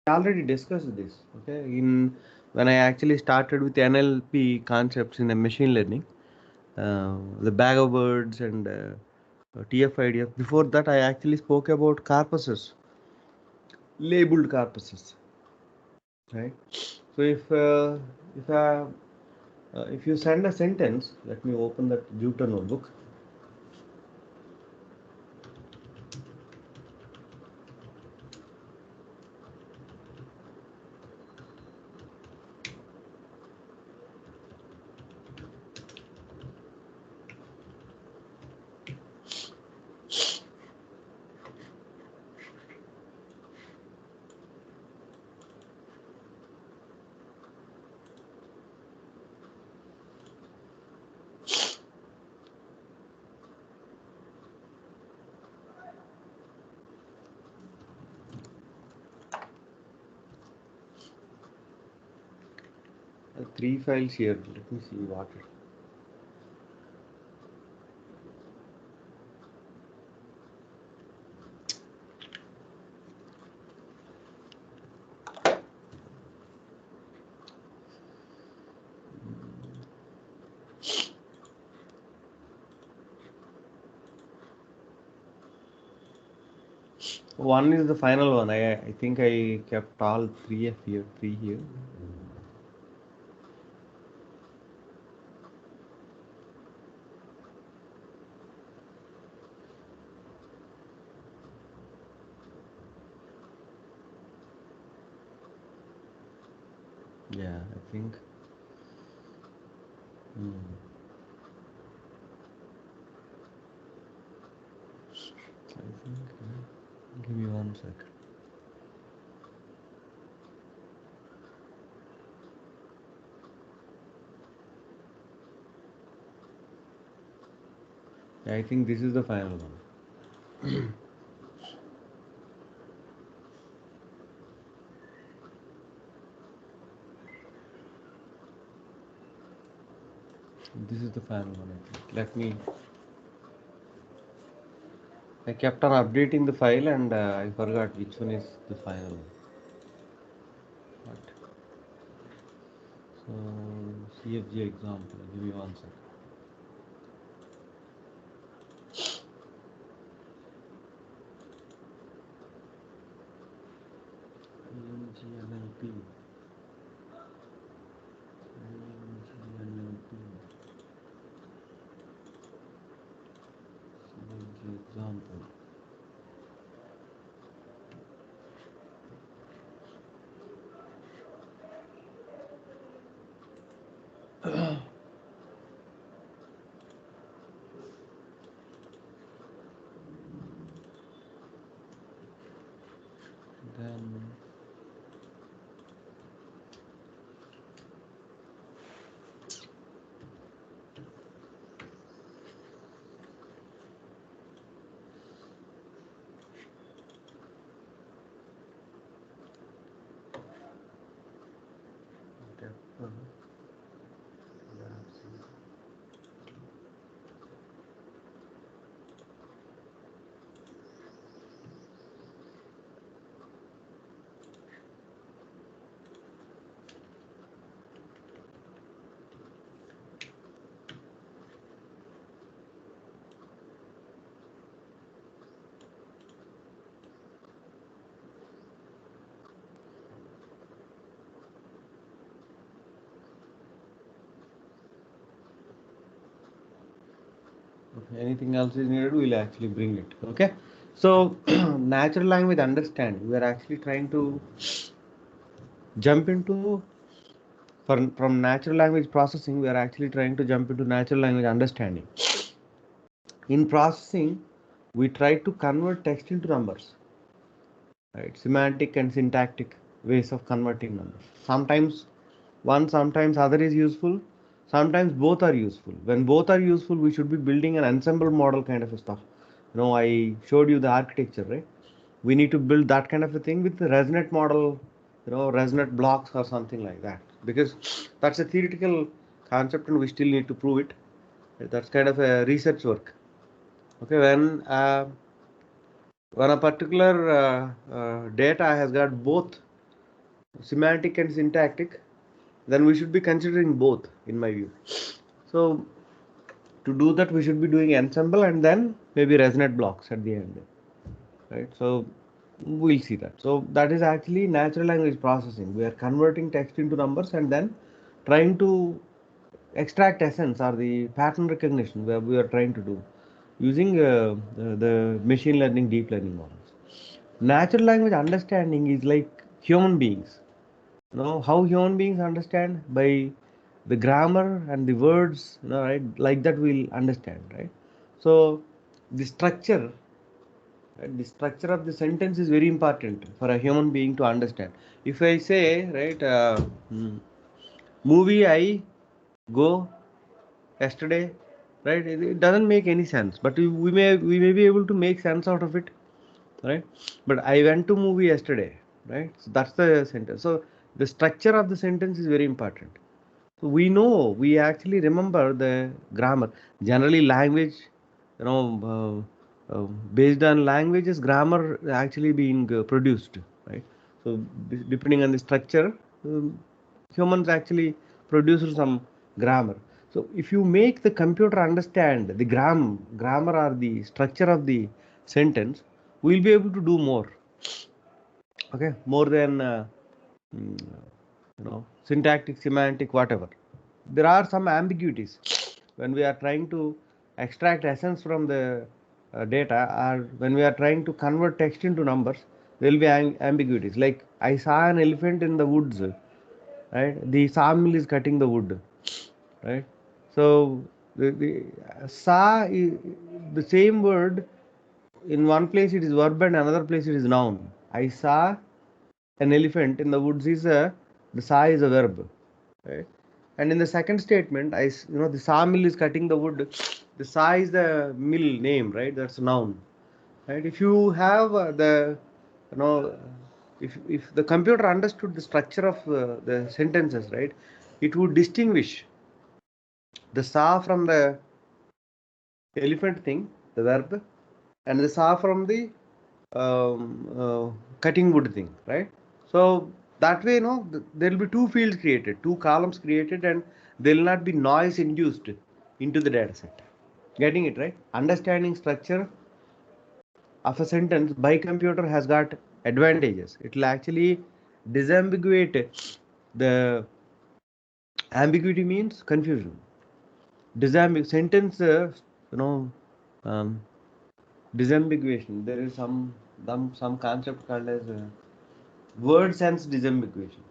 already discussed this. Okay, in when I actually started with NLP concepts in the machine learning, the bag of words and TF-IDF. Before that, I actually spoke about corpuses, labeled corpuses, right? So if you send a sentence, let me open that Jupyter notebook. Three files here. Let me see what it. One is the final one. I think I kept all three here. Yeah, I think. I think. Give me 1 second. Yeah, I think this is the final one. This is the final one. I think. Let me. I kept on updating the file and I forgot which one is the final one. What? So CFG example. Give me 1 second. NLP. CFG example. Then okay, anything else is needed, we'll actually bring it. Okay. So natural language understanding, we are actually trying to jump into from natural language processing, we are actually trying to jump into natural language understanding. In processing, we try to convert text into numbers, right? Semantic and syntactic ways of converting numbers. Sometimes one, sometimes other is useful. Sometimes both are useful. When both are useful, we should be building an ensemble model kind of a stuff. I showed you the architecture, right? We need to build that kind of a thing with the resonant model, resonant blocks or something like that, because that's a theoretical concept and we still need to prove it. That's kind of a research work. Okay, when a particular data has got both semantic and syntactic, then we should be considering both, in my view. So to do that, we should be doing ensemble and then maybe resonate blocks at the end, right? So we'll see that. So that is actually natural language processing. We are converting text into numbers and then trying to extract essence or the pattern recognition where we are trying to do using the machine learning, deep learning models. Natural language understanding is like human beings. How human beings understand? By the grammar and the words, right? Like that we'll understand, right? So the structure, right? The structure of the sentence is very important for a human being to understand. If I say, right, movie I go yesterday, right? It doesn't make any sense, but we may be able to make sense out of it, right? But I went to movie yesterday, right? So that's the sentence. So the structure of the sentence is very important. So we actually remember the grammar. Generally, language, based on languages, grammar actually being produced, right? So depending on the structure, humans actually produce some grammar. So if you make the computer understand the grammar or the structure of the sentence, we'll be able to do more. Okay, more than mm, syntactic, semantic, whatever. There are some ambiguities when we are trying to extract essence from the data, or when we are trying to convert text into numbers. There will be ambiguities, like I saw an elephant in the woods, right? The sawmill is cutting the wood, right? So the saw is the same word. In one place it is verb and another place it is noun. I saw an elephant in the woods is the saw is a verb, right? And in the second statement, the sawmill is cutting the wood. The saw is the mill name, right? That's a noun, right? If you have you know, if the computer understood the structure of the sentences, right, it would distinguish the saw from the elephant thing, the verb, and the saw from the cutting wood thing, right? So that way, there will be two fields created, two columns created, and there will not be noise induced into the data set. Getting it right? Understanding structure of a sentence by computer has got advantages. It will actually disambiguate the ambiguity means confusion. Sentence, um, disambiguation. There is some concept called as word sense disambiguation.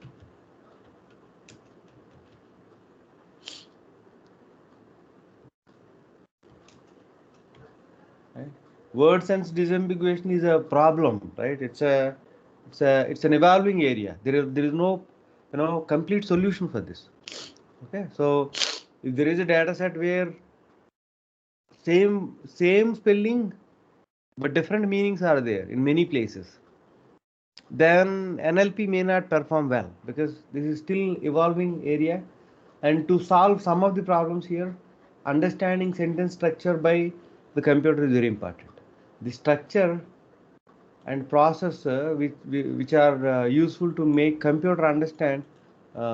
Right? Word sense disambiguation is a problem, right? It's an evolving area. There is no complete solution for this. Okay, so if there is a data set where same spelling but different meanings are there in many places, then NLP may not perform well, because this is still evolving area. And to solve some of the problems here, understanding sentence structure by the computer is very important. The structure and process which are useful to make computer understand,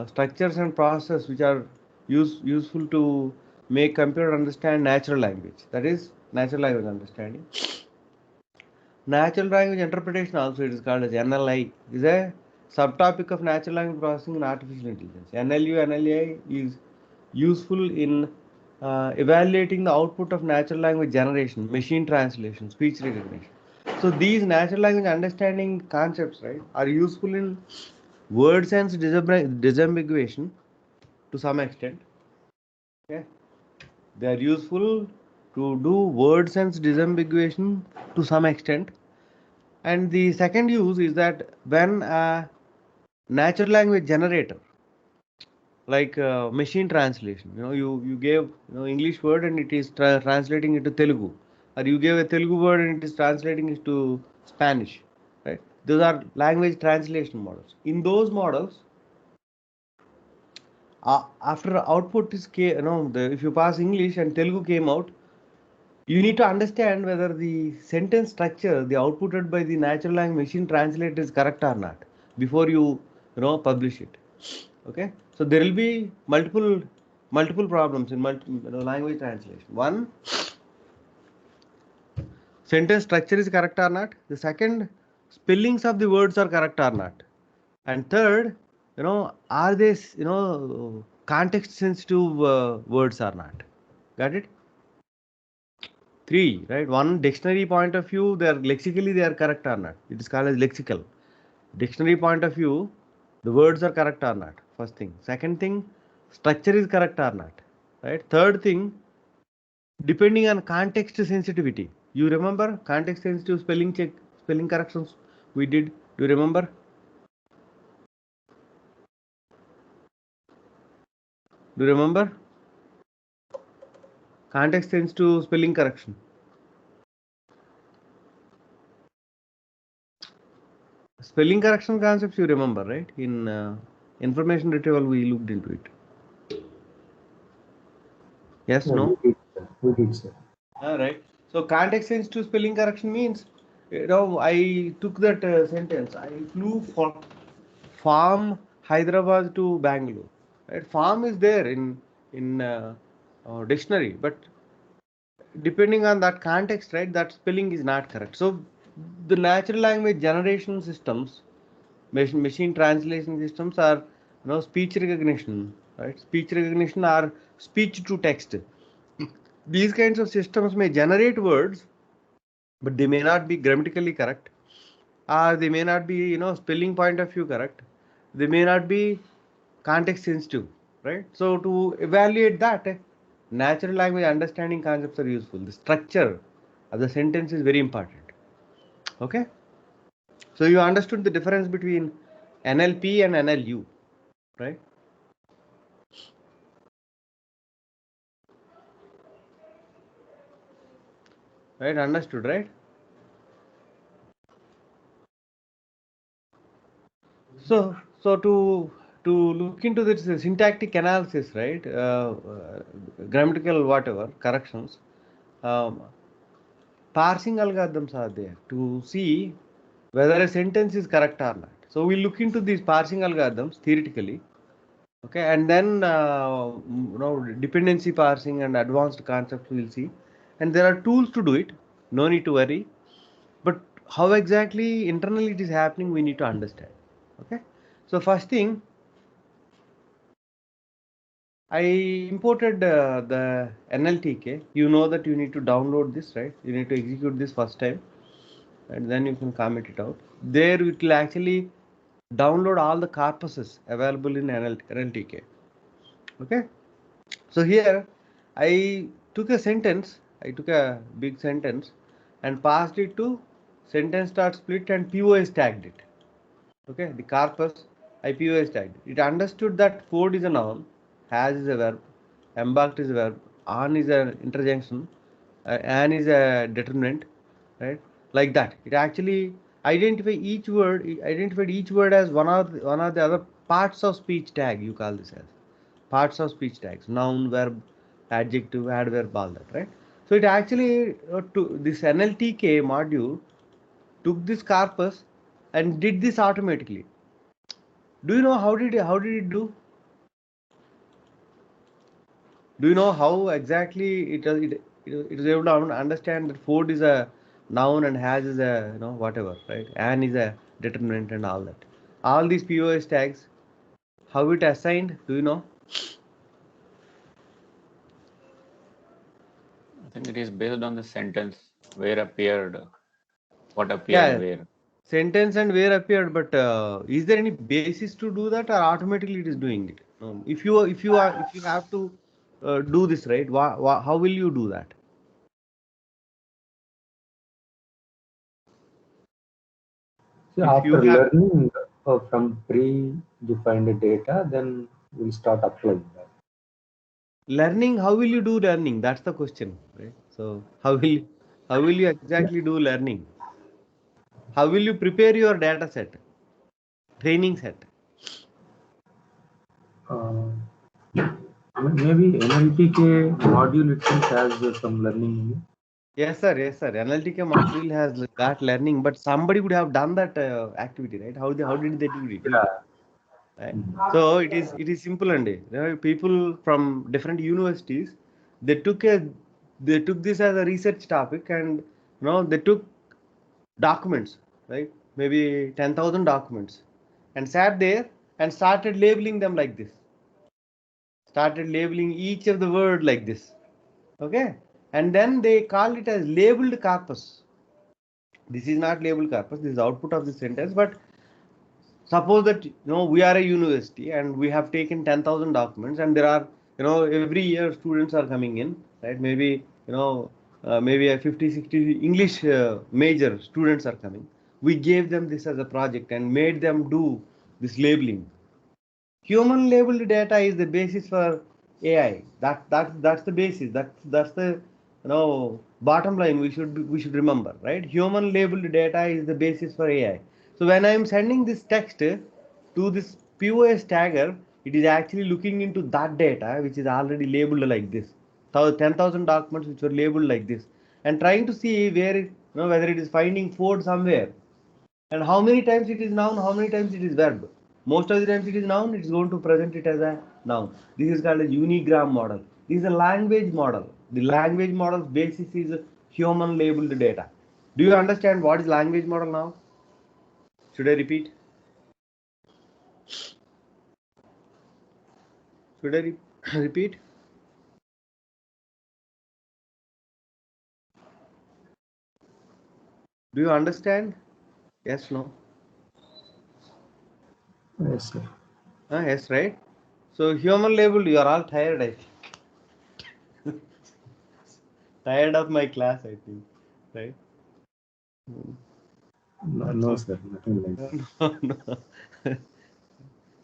structures and process which are useful to make computer understand natural language, that is natural language understanding. Natural language interpretation, also it is called as NLI, is a subtopic of natural language processing and artificial intelligence. NLI is useful in evaluating the output of natural language generation, machine translation, speech recognition. So these natural language understanding concepts, right, are useful in word sense disambiguation to some extent. Okay, they are useful to do word sense disambiguation to some extent. And the second use is that when a natural language generator, like machine translation, you gave English word and it is translating it to Telugu, or you gave a Telugu word and it is translating it to Spanish, right? Those are language translation models. In those models, after output is if you pass English and Telugu came out, you need to understand whether the sentence structure, the outputted by the natural language machine translator, is correct or not before you publish it. Okay, so there will be multiple problems in language translation. One, sentence structure is correct or not. The second, spellings of the words are correct or not. And third, are they context sensitive words or not. Got it? Three, right? One, dictionary point of view, they are lexically they are correct or not. It is called as lexical. Dictionary point of view, the words are correct or not. First thing. Second thing, structure is correct or not. Right? Third thing, depending on context sensitivity. You remember context sensitive spelling check, spelling corrections we did. Do you remember? Do you remember? Context sensitive spelling correction. Spelling correction concepts you remember, right? In information retrieval we looked into it. Yes, Yeah, no? we did, sir. All right. So context sensitive spelling correction means, I took that sentence. I flew from Hyderabad to Bangalore. Right? Farm is there in dictionary, but depending on that context, right, that spelling is not correct. So the natural language generation systems, machine translation systems are speech recognition, right? Speech recognition or speech to text. These kinds of systems may generate words, but they may not be grammatically correct, or they may not be spelling point of view correct. They may not be context sensitive, right? So to evaluate that, natural language understanding concepts are useful. The structure of the sentence is very important. Okay, so you understood the difference between NLP and NLU, right? Right, understood, right? So to look into this syntactic analysis, right? Grammatical whatever corrections, um, parsing algorithms are there to see whether a sentence is correct or not. So we look into these parsing algorithms theoretically, okay, and then dependency parsing and advanced concepts we'll see, and there are tools to do it. No need to worry, but how exactly internally it is happening we need to understand. Okay, so first thing, I imported the NLTK. You know that you need to download this, right? You need to execute this first time, and then you can comment it out. There it will actually download all the corpuses available in NLTK. Okay. So here I took a sentence. I took a big sentence and passed it to sentence start split and POS tagged it. Okay, the corpus I POS tagged. It understood that Ford is a noun, has is a verb, embarked is a verb, on is an interjection, an is a determinant, right? Like that. It actually identified each word as one of the other parts of speech tag. You call this as parts of speech tags: noun, verb, adjective, adverb, all that, right? So it actually this NLTK module took this corpus and did this automatically. Do you know how did it do? Do you know how exactly it is able to understand that Ford is a noun and has is a whatever, right? And is a determinant and all that. All these POS tags, how it assigned? Do you know? I think it is based on the sentence where appeared, what appeared Yeah, where. sentence and where appeared, but is there any basis to do that, or automatically it is doing it? If you have to do this, right? How will you do that? So If you after have learning from pre-defined data, then we'll start applying that. learning, how will you do learning? That's the question, right? So how will you exactly do learning? How will you prepare your data set, training set? Uh, Maybe NLTK module itself has some learning in it. Yes, sir. Yes, sir. Analytica module has got learning, but somebody would have done that activity, right? How did they do it? Yeah. Right? So it is simple, and people from different universities, they took this as a research topic, and they took documents, right? Maybe 10,000 documents, and sat there and started labeling them like this. Started labeling each of the word like this. Okay, and then they call it as labeled corpus. This is not labeled corpus. This is output of the sentence, but suppose that we are a university and we have taken 10,000 documents, and there are every year students are coming in, right? Maybe maybe a 50-60 English major students are coming. We gave them this as a project and made them do this labeling. Human labeled data is the basis for AI. That's the basis. That's the bottom line. We should remember, right? Human labeled data is the basis for AI. So when I am sending this text to this POS tagger, it is actually looking into that data which is already labeled like this. 10,000 documents which were labeled like this, and trying to see where whether it is finding Ford somewhere, and how many times it is noun, how many times it is verb. Most of the times it is noun, it is going to present it as a noun. This is called a Unigram model. This is a language model. The language model's basis is human labeled data. Do you understand what is language model now? Should I repeat? Should I repeat? Do you understand? Yes, no? Yes, sir. Yes, right? So human labeled, you are all tired, I think. Tired of my class, I think. Right? No, That's no, okay. sir, nothing like that. No, no.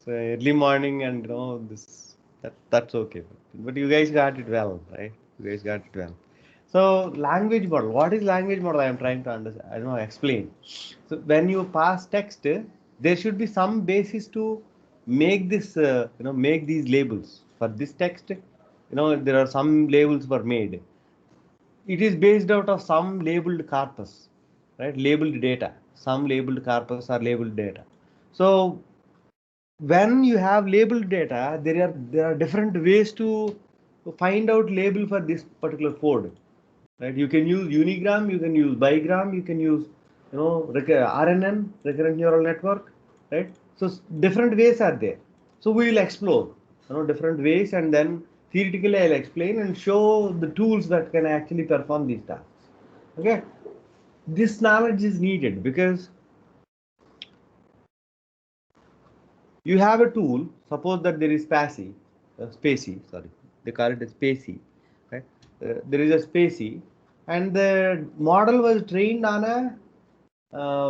So early morning, and that's okay. But you guys got it well, right? You guys got it well. So language model. What is language model? I am trying to understand. I don't know. Explain. So when you pass text, there should be some basis to make this. Make these labels for this text. There are some labels were made. It is based out of some labeled corpus, right? Labeled data. Some labeled corpus or labeled data. So when you have labeled data, there are different ways to find out label for this particular code, right? You can use Unigram, you can use bigram, you can use RNN, recurrent neural network, right? So different ways are there. So we will explore different ways, and then theoretically I'll explain and show the tools that can actually perform these tasks. Okay, this knowledge is needed because you have a tool. Suppose that there is spacey, sorry, they call it a spacey, right? There is a spacey, and the model was trained on a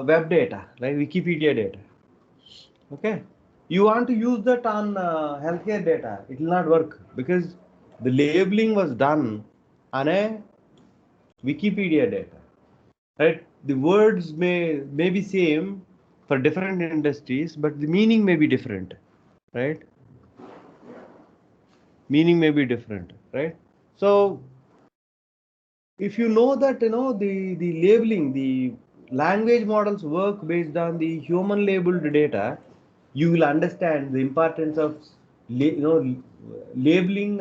web data, like Wikipedia data. Okay, you want to use that on healthcare data, it will not work because the labeling was done on a Wikipedia data, right? The words may be same for different industries, but the meaning may be different, right? Meaning may be different, right? So if you know that the labeling, the language models work based on the human labeled data, you will understand the importance of labeling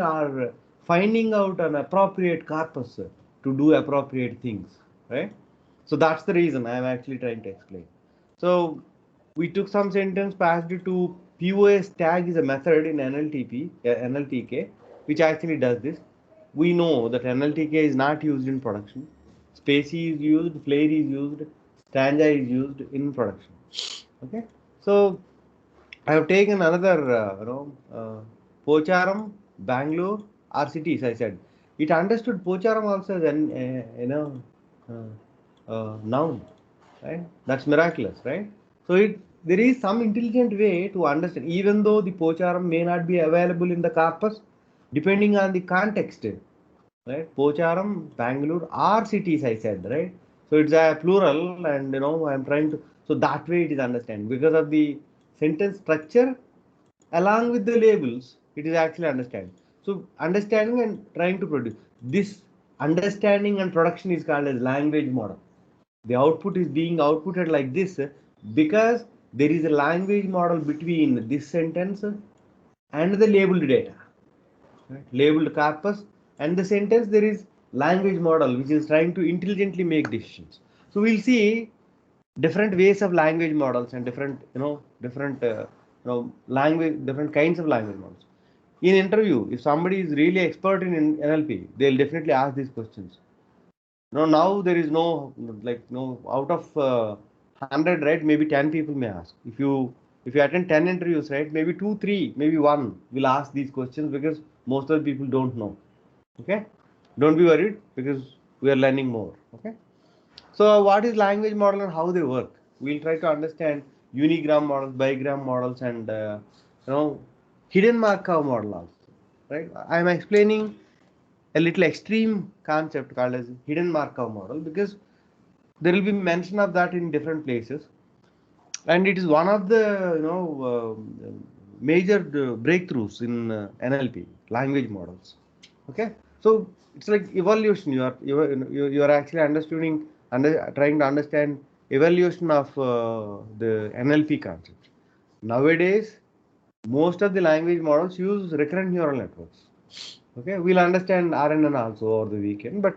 or finding out an appropriate corpus to do appropriate things, right? So that's the reason I am actually trying to explain. So we took some sentence, passed it to POS tag is a method in NLTK, which actually does this. We know that NLTK is not used in production. Spacey is used, Flare is used, Stanza is used in production. Okay, so I have taken another, Pocharam, Bangalore, are cities. I said it understood Pocharam also as an, noun, right? That's miraculous, right? So there is some intelligent way to understand, even though the Pocharam may not be available in the corpus, depending on the context, right? Pocharam, Bangalore, are cities. I said, right? So it's a plural, and I'm trying to. So that way it is understand because of the sentence structure along with the labels. It is actually understand. So understanding and trying to produce this understanding and production is called as language model. The output is being outputted like this because there is a language model between this sentence and the labeled data, right? Labeled corpus and the sentence, there is language model which is trying to intelligently make decisions. So we'll see different ways of language models and different language, different kinds of language models. In interview, if somebody is really expert in NLP, they'll definitely ask these questions. Now there is no, like, no, out of 100, right, maybe 10 people may ask. If you attend 10 interviews, right, maybe 2 3, maybe 1 will ask these questions, because most of the people don't know. Okay, don't be worried, because we are learning more. Okay, so what is language model and how they work? We'll try to understand unigram models, bigram models, and hidden Markov model also. Right? I am explaining a little extreme concept called as hidden Markov model, because there will be mention of that in different places, and it is one of the major breakthroughs in NLP language models. Okay, so it's like evaluation. You are actually trying to understand evaluation of the NLP concept. Nowadays, most of the language models use recurrent neural networks. Okay, we'll understand RNN also over the weekend, but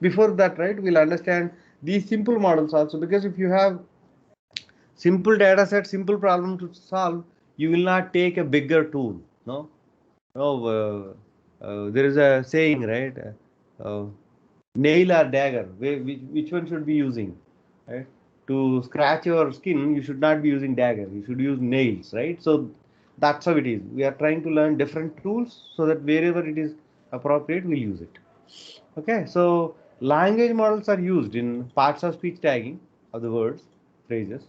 before that, right, we'll understand these simple models also, because if you have simple data set, simple problem to solve, you will not take a bigger tool. There is a saying, right? Uh, Nail or dagger, which one should be using, right? To scratch your skin, you should not be using dagger, you should use nails, right? So that's how it is. We are trying to learn different tools so that wherever it is appropriate, we'll use it. Okay, so language models are used in parts of speech tagging of the words, phrases,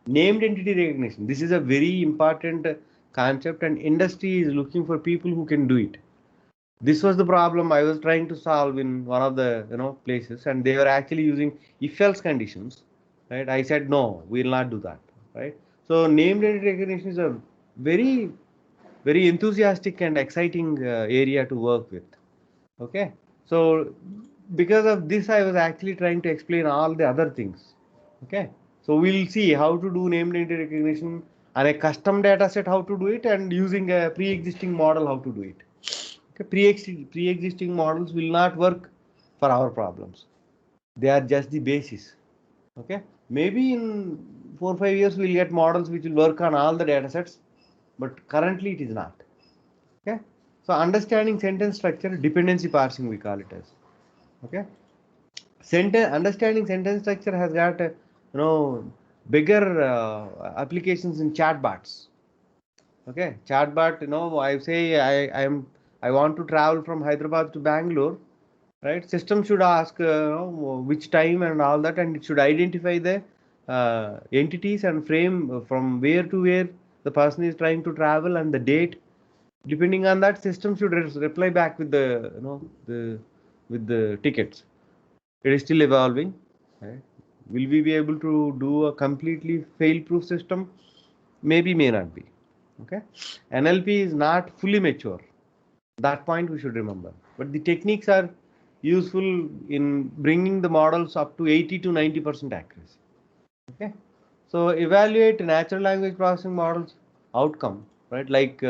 named entity recognition. This is a very important concept, and industry is looking for people who can do it. This was the problem I was trying to solve in one of the places, and they were actually using if-else conditions, right? I said no, we will not do that, right? So named entity recognition is a very, very enthusiastic and exciting area to work with. Okay, so because of this, I was actually trying to explain all the other things. Okay, so we'll see how to do named entity recognition and a custom data set, how to do it, and using a pre-existing model, how to do it. Okay, pre-existing models will not work for our problems. They are just the basis. Okay, maybe in 4 or 5 years we'll get models which will work on all the data sets, but currently it is not. Okay, so understanding sentence structure, dependency parsing we call it as. Okay, understanding sentence structure has got bigger applications in chatbots. Okay, chatbot, I say I want to travel from Hyderabad to Bangalore, right? System should ask which time and all that, and it should identify the entities and frame from where to where the person is trying to travel and the date. Depending on that, system should reply back with the tickets. It is still evolving. Right? Will we be able to do a completely fail-proof system? Maybe, may not be. Okay, NLP is not fully mature. That point we should remember. But the techniques are useful in bringing the models up to 80 to 90% accuracy. Okay, so evaluate natural language processing models outcome, right? Like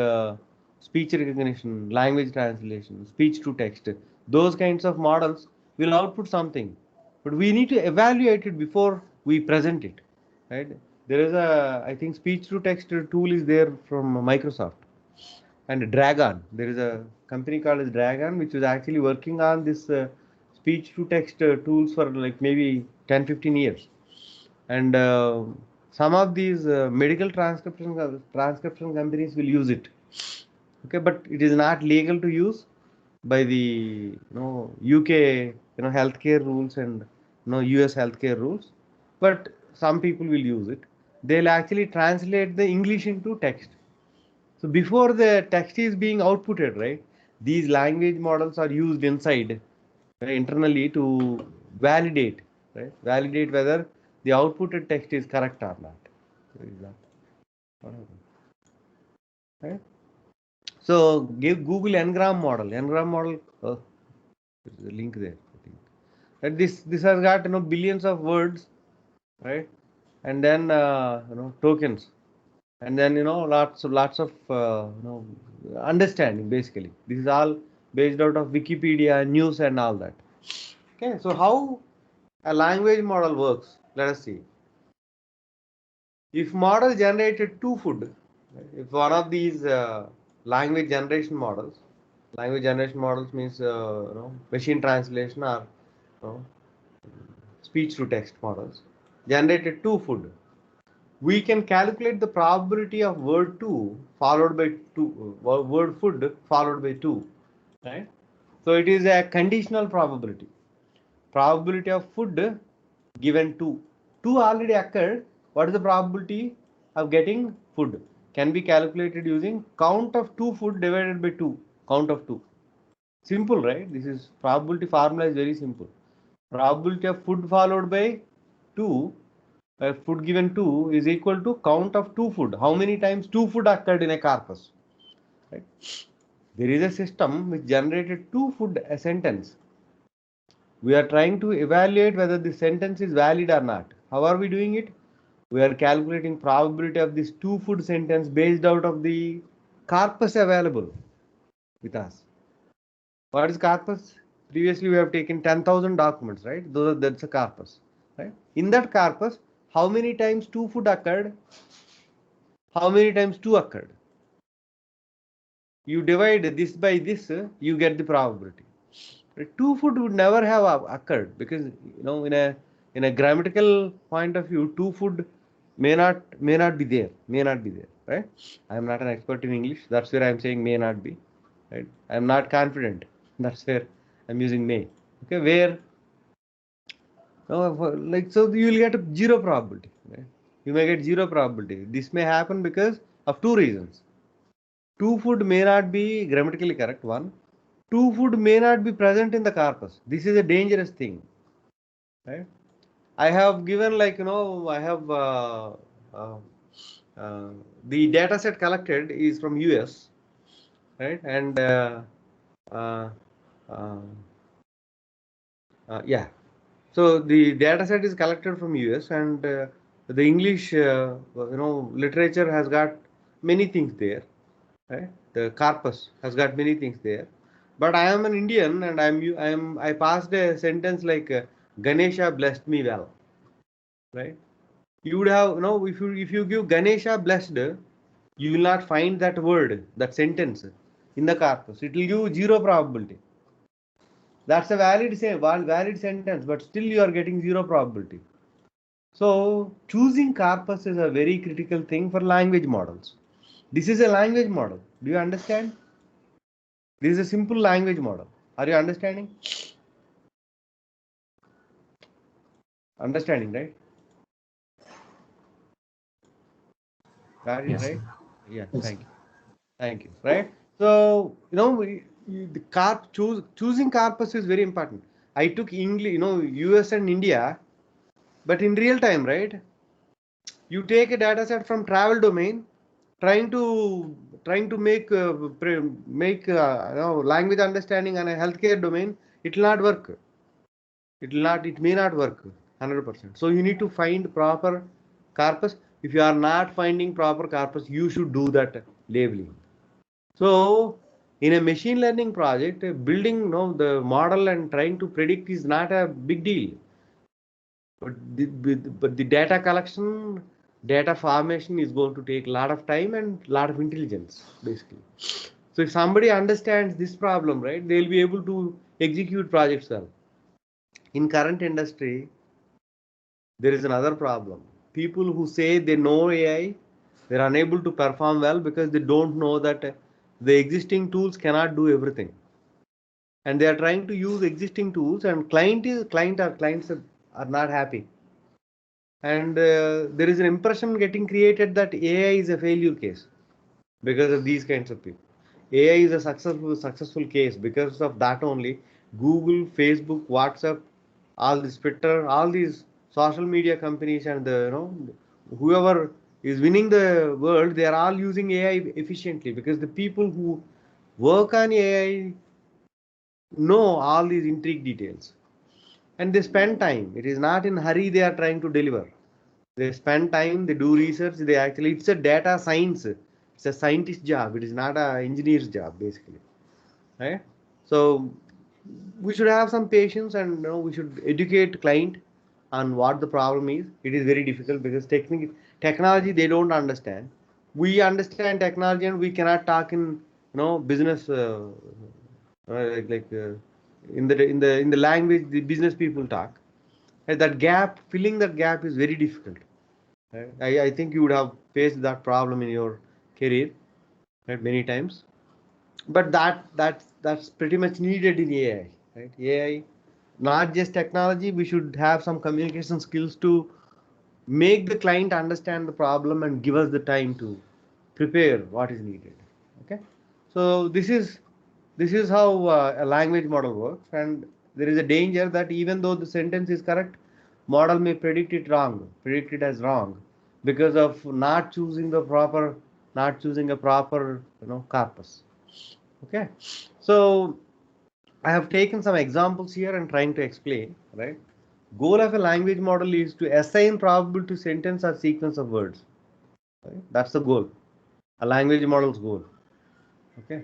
speech recognition, language translation, speech to text. Those kinds of models will output something, but we need to evaluate it before we present it, right? There is I think speech to text tool is there from Microsoft, and Dragon. There is a company called as Dragon, which is actually working on this speech to text tools for like maybe 10-15 years, and some of these medical transcription companies will use it. Okay, but it is not legal to use by the UK healthcare rules and US healthcare rules, but some people will use it. They'll actually translate the English into text. So before the text is being outputted, right, these language models are used inside internally to validate, right, validate whether the outputted text is correct or not. What happened? Right? So give Google Ngram model. Ngram model. Oh, there's a link there. I think. And this has got billions of words, right? and then tokens, and then lots of understanding. Basically, this is all based out of Wikipedia, news, and all that. Okay, so how a language model works? Let us see. If model generated two food, if one of these language generation models means machine translation or speech to text models, generated two food, we can calculate the probability of word two followed by word food followed by two, right? So it is a conditional probability. Probability of food given two. Two already occurred. What is the probability of getting food? Can be calculated using count of two food divided by two. Count of two. Simple, right? This is probability formula is very simple. Probability of food followed by two, food given two is equal to count of two food. How many times two food occurred in a corpus? Right? There is a system which generated two food a sentence. We are trying to evaluate whether the sentence is valid or not. How are we doing it? We are calculating probability of this two food sentence based out of the corpus available with us. What is corpus? Previously we have taken 10,000 documents, right? That's a corpus, right? In that corpus, how many times two food occurred? How many times two occurred? You divide this by this, you get the probability. Two food would never have occurred because in a grammatical point of view, two food may not be there, right? I am not an expert in English. That's where I am saying may not be, right? I am not confident. That's where I'm using may. Okay, where like so you will get zero probability. Right? You may get zero probability. This may happen because of two reasons. Two food may not be grammatically correct. One, two food may not be present in the corpus. This is a dangerous thing, right? I have given I have the data set collected is from US, right? And uh, uh, yeah, so the data set is collected from US, and the English literature has got many things there, right? The corpus has got many things there. But I am an Indian, and I passed a sentence like Ganesha blessed me well, right? You would have if you give Ganesha blessed, you will not find that word, that sentence in the corpus. It will give zero probability. That's a valid sentence, but still you are getting zero probability. So choosing corpus is a very critical thing for language models. This is a language model. Do you understand? This is a simple language model. Are you understanding? Understanding, right? Got it, Yes, right? sir. Yeah, Yes, thank sir. you. Thank you. Right? So, choosing corpus is very important. I took English, US and India, but in real time, right? You take a data set from travel domain, trying to make language understanding on a healthcare domain. It will not work. It may not work 100%. So you need to find proper corpus. If you are not finding proper corpus, you should do that labeling. So in a machine learning project, building the model and trying to predict is not a big deal. But the data collection, data formation is going to take a lot of time and a lot of intelligence, basically. So if somebody understands this problem, right, they'll be able to execute projects well. In current industry, there is another problem. People who say they know AI, they're unable to perform well because they don't know that the existing tools cannot do everything. And they are trying to use existing tools, and clients are not happy. And there is an impression getting created that AI is a failure case because of these kinds of people. AI is a successful case because of that only. Google, Facebook, WhatsApp, all this Twitter, all these social media companies, and whoever is winning the world, they are all using AI efficiently because the people who work on AI know all these intrigue details, and they spend time. It is not in hurry they are trying to deliver. They spend time, they do research, they actually, it's a data science. It's a scientist job. It is not a engineer's job, basically. Right? So we should have some patience, and we should educate client on what the problem is. It is very difficult because technology they don't understand. We understand technology and we cannot talk in business in the language the business people talk. And that gap, filling that gap is very difficult. Right? I think you would have faced that problem in your career, right, many times. But that's pretty much needed in AI. Right? AI, not just technology. We should have some communication skills to make the client understand the problem and give us the time to prepare what is needed. Okay, so this is how a language model works, and there is a danger that even though the sentence is correct, model may predict it as wrong, because of not choosing a proper corpus. Okay, so I have taken some examples here and trying to explain. Right, goal of a language model is to assign probability to sentence or sequence of words. Right? That's the goal, a language model's goal. Okay,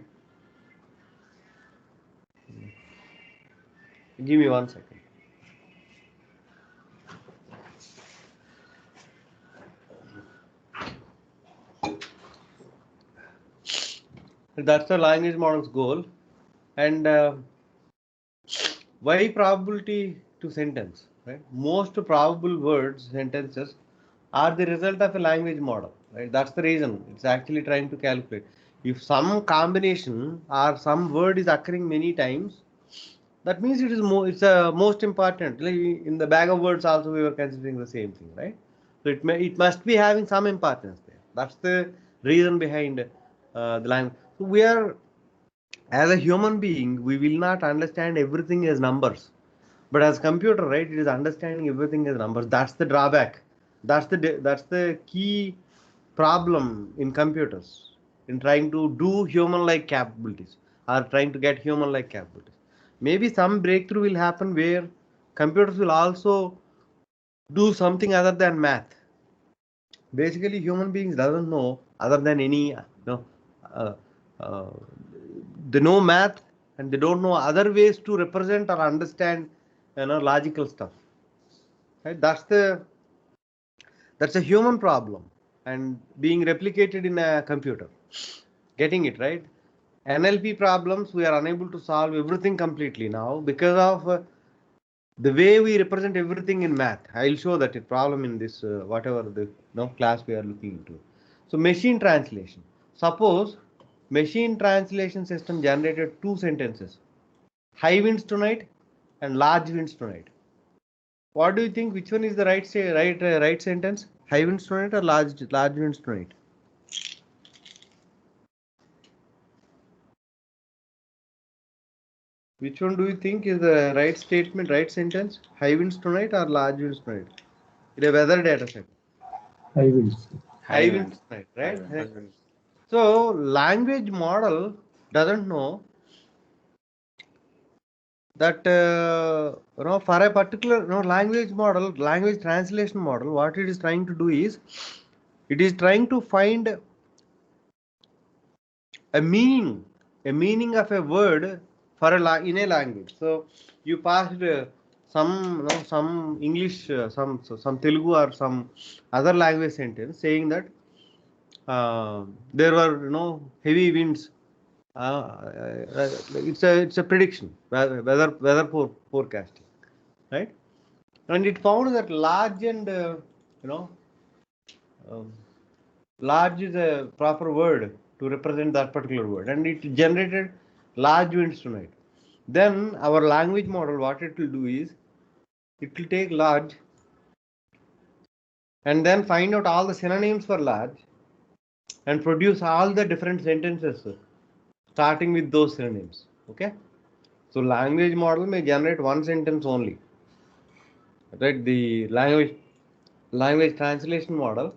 give me 1 second. That's the language model's goal. And why probability to sentence? Right? Most probable words, sentences are the result of a language model. Right? That's the reason. It's actually trying to calculate. If some combination or some word is occurring many times, that means it is it's a most important. Like in the bag of words also we were considering the same thing, right? So it must be having some importance there. That's the reason behind the language. So we are, as a human being, we will not understand everything as numbers, but as computer, right, it is understanding everything as numbers. That's the drawback. That's the key problem in computers, in trying to do human like capabilities, or trying to get human like capabilities. Maybe some breakthrough will happen where computers will also do something other than math. Basically human beings doesn't know other than any uh, uh, they know math, and they don't know other ways to represent or understand logical stuff. Right? That's a human problem, and being replicated in a computer. Getting it right? NLP problems we are unable to solve everything completely now because of the way we represent everything in math. I'll show that a problem in this whatever the class we are looking into. So machine translation. Suppose machine translation system generated two sentences: high winds tonight and large winds tonight. What do you think? Which one is the right sentence? High winds tonight or large winds tonight? Which one do you think is the right statement, right sentence? High winds tonight or large winds tonight? In a weather data set. I will see. High winds tonight, right? High winds. So language model doesn't know that for a particular language translation model, what it is trying to do is it is trying to find a meaning of a word for in a language. So you passed some English, some Telugu or some other language sentence saying that there were heavy winds. It's a prediction, weather forecasting, right? And it found that large and you know um, large is a proper word to represent that particular word, and it generated large winds tonight. Then our language model, what it will do is it will take large and then find out all the synonyms for large and produce all the different sentences starting with those synonyms. Okay, so language model may generate one sentence only, right? The language translation model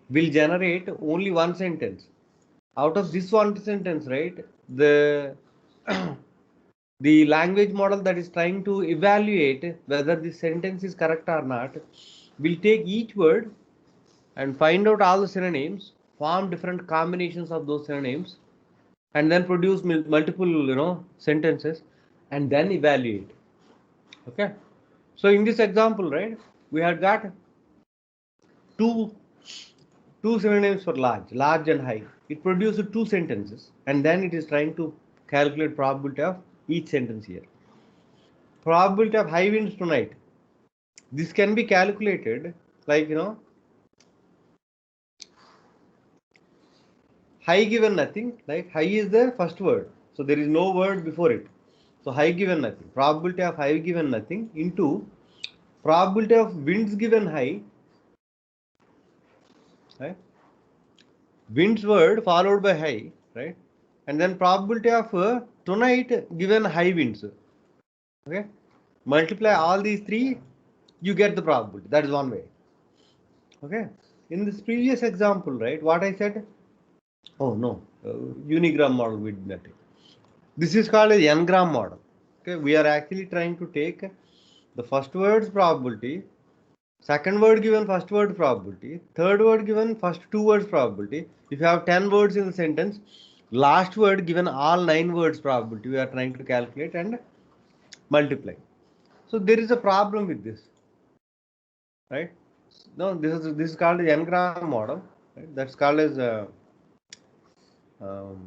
will generate only one sentence. Out of this one sentence, right, the the language model that is trying to evaluate whether the sentence is correct or not will take each word and find out all the synonyms, form different combinations of those synonyms, and then produce multiple sentences, and then evaluate. Okay. So in this example, right, we have got two synonyms for large and high. It produces two sentences, and then it is trying to calculate probability of each sentence here. Probability of high winds tonight. This can be calculated like high given nothing. Like high is the first word, so there is no word before it. So high given nothing. Probability of high given nothing into probability of winds given high. Right? Winds word followed by high, right? And then probability of tonight given high winds. Okay, multiply all these three, you get the probability. That is one way. Okay, in this previous example, right, what I said, oh no, Unigram model we did nothing. This is called a Ngram model. Okay, we are actually trying to take the first word's probability, second word given first word probability, third word given first two words probability. If you have 10 words in the sentence, last word given all 9 words probability, we are trying to calculate and multiply. So there is a problem with this, right? No, this is called the Ngram model. Right? That's called as um,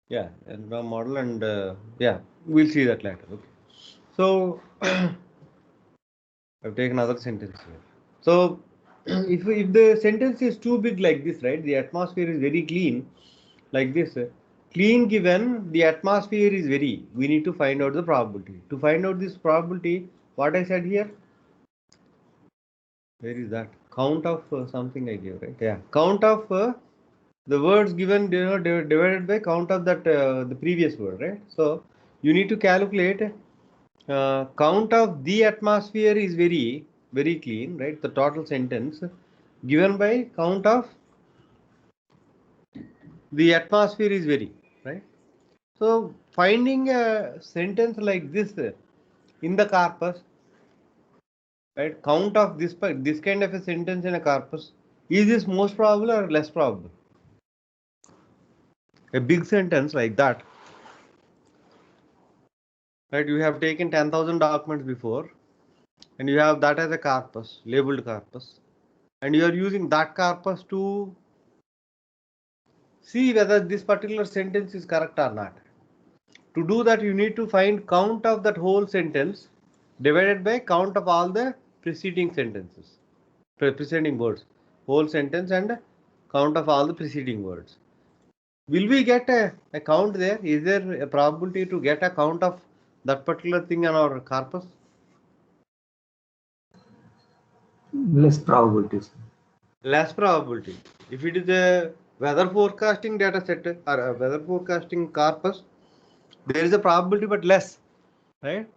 yeah, Ngram model, and yeah, we'll see that later. Okay. So I've taken another sentence here. So if the sentence is too big like this, right? The atmosphere is very clean, like this. Clean given the atmosphere is very. We need to find out the probability. To find out this probability, what I said here. Where is that? Count of something I gave, right? Yeah. Count of the words given, divided by count of that the previous word, right? So you need to calculate count of the atmosphere is very clean, right? The total sentence given by count of the atmosphere is very, right? So finding a sentence like this in the corpus, right? Count of this kind of a sentence in a corpus, is this most probable or less probable? A big sentence like that, right? You have taken 10,000 documents before, and you have that as a corpus, labeled corpus, and you are using that corpus to see whether this particular sentence is correct or not. To do that, you need to find count of that whole sentence divided by count of all the preceding sentences, preceding words, whole sentence and count of all the preceding words. Will we get a count there? Is there a probability to get a count of that particular thing on our corpus? Less probabilities. Less probability. If it is a weather forecasting data set or a weather forecasting corpus, there is a probability but less, right?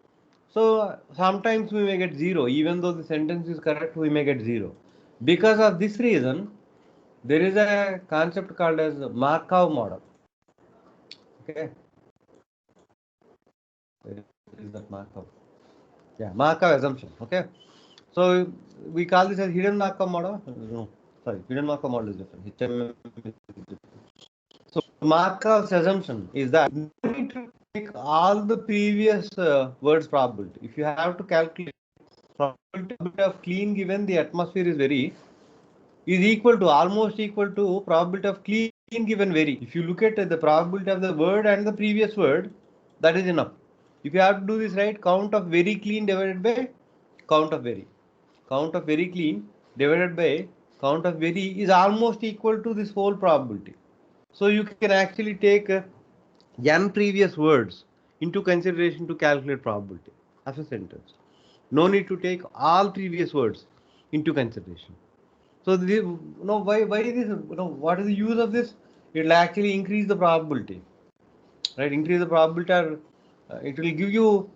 So sometimes we may get 0, even though the sentence is correct, we may get 0. Because of this reason, there is a concept called as Markov model. Okay, there is that Markov. Yeah, Markov assumption. Okay, so we call this as hidden Markov model. No, sorry, hidden Markov model is different. HMM is different. So Markov's assumption is that you need to take all the previous words probability. If you have to calculate probability of clean given the atmosphere is very, is equal to, almost equal to probability of clean given very. If you look at the probability of the word and the previous word, that is enough. If you have to do this, right, count of very clean divided by count of very. Count of very clean divided by count of very is almost equal to this whole probability. So you can actually take n previous words into consideration to calculate probability of a sentence. No need to take all previous words into consideration. So why this? What is the use of this? It will actually increase the probability, right? Increase the probability, or it will give you,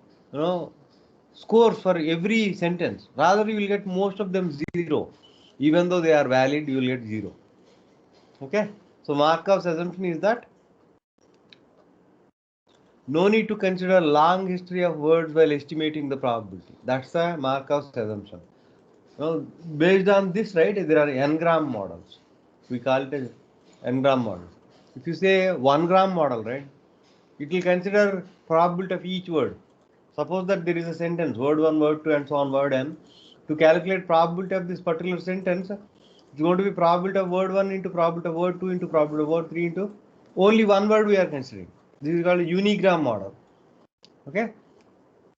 scores for every sentence. Rather, you will get most of them 0, even though they are valid. You will get 0. Okay. So Markov's assumption is that No need to consider long history of words while estimating the probability. That's the Markov's assumption. Now, based on this, right, there are n-gram models. We call it as n-gram model. If you say 1-gram model, right, it will consider probability of each word. Suppose that there is a sentence, word 1, word 2, and so on, word n. To calculate probability of this particular sentence, it's going to be probability of word 1 into probability of word 2 into probability of word 3 into only one word we are considering. This is called a unigram model. Okay,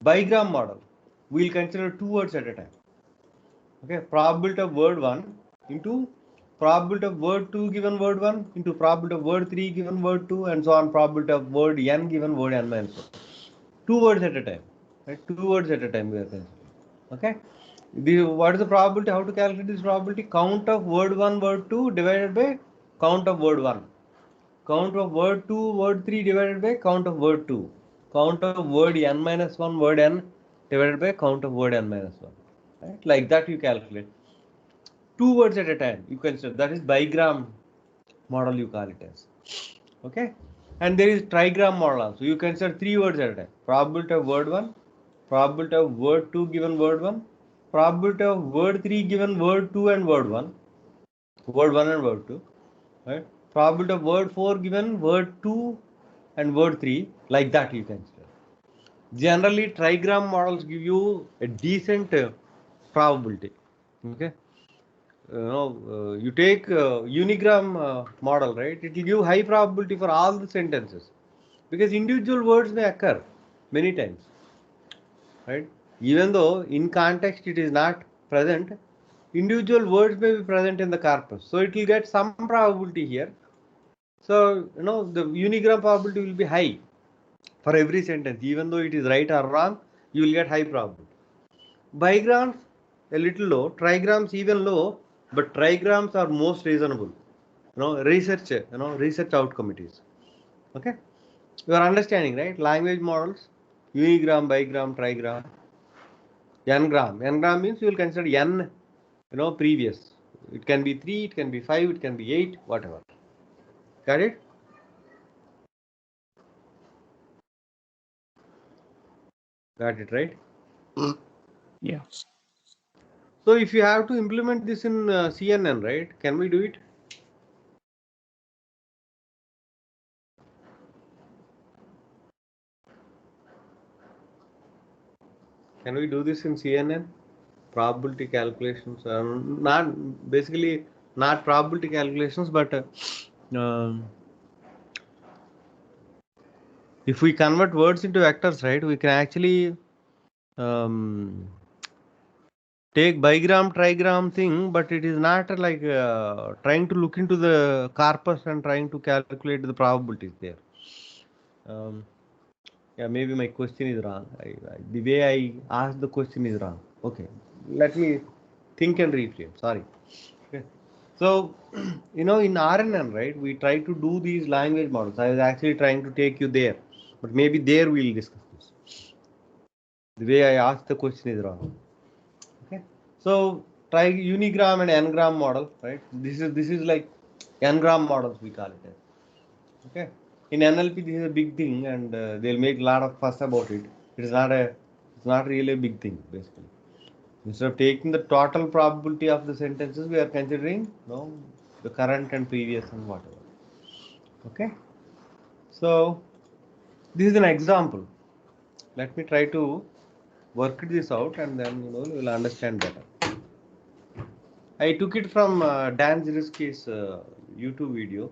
bigram model, we will consider two words at a time. Okay, probability of word 1 into probability of word 2 given word 1 into probability of word 3 given word 2 and so on, probability of word n given word n minus 1. Two words at a time, right? Two words at a time we are considering. Okay, what is the probability? How to calculate this probability? Count of word 1, word 2 divided by count of word 1. Count of word 2, word 3 divided by count of word 2. Count of word n minus 1, word n divided by count of word n minus 1. Right? Like that you calculate. Two words at a time you consider. That is bigram model you call it as. Okay. And there is trigram model also. You consider three words at a time. Probability of word 1, probability of word 2 given word 1, probability of word 3 given word 2 and word 1, word 1 and word 2, right? Probability of word 4 given word 2 and word 3, like that you consider. Generally, trigram models give you a decent probability. Okay. You take Unigram model, right? It will give high probability for all the sentences because individual words may occur many times, right? Even though in context it is not present, individual words may be present in the corpus, so it will get some probability here. So the unigram probability will be high for every sentence, even though it is right or wrong, you will get high probability. Bigrams a little low, trigrams even low, but trigrams are most reasonable. Research outcome it is. Okay, you are understanding, right? Language models, unigram, bigram, trigram, n-gram. N-gram means you will consider n, previous. It can be 3, it can be 5, it can be 8, whatever. Got it? Got it, right? Yeah. So if you have to implement this in CNN, right? Can we do it? Can we do this in CNN? Probability calculations are not basically not probability calculations, but if we convert words into vectors, right, we can actually take bigram, trigram thing, but it is not like trying to look into the corpus and trying to calculate the probabilities there. Yeah, maybe my question is wrong. The way I asked the question is wrong. Okay, let me think and reframe. Sorry. Okay. So, in RNN, right, we try to do these language models. I was actually trying to take you there, but maybe there we'll discuss this. The way I asked the question is wrong. Okay. So, try unigram and n-gram model, right? This is like n-gram models we call it. Okay. In NLP, this is a big thing, and they'll make a lot of fuss about it. It's not really a big thing, basically. Instead of taking the total probability of the sentences, we are considering the current and previous and whatever. Okay. So this is an example. Let me try to work this out, and then you will understand better. I took it from Dan Ziriski's YouTube video.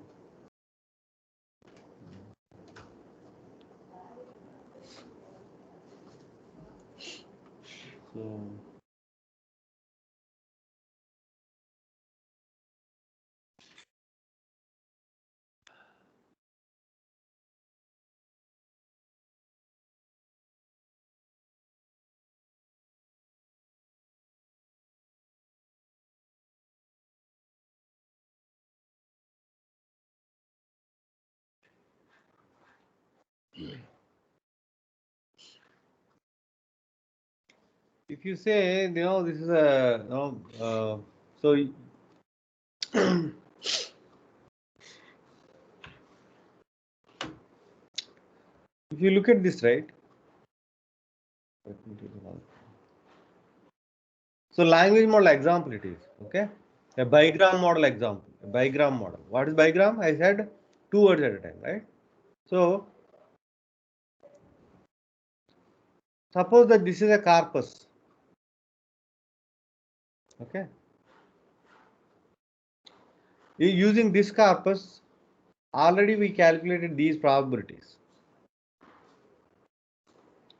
So. If you say, this is a, so if you look at this, right? So language model example it is, okay? A bigram model example, a bigram model. What is bigram? I said 2 words at a time, right? So suppose that this is a corpus, okay? Using this corpus, already we calculated these probabilities.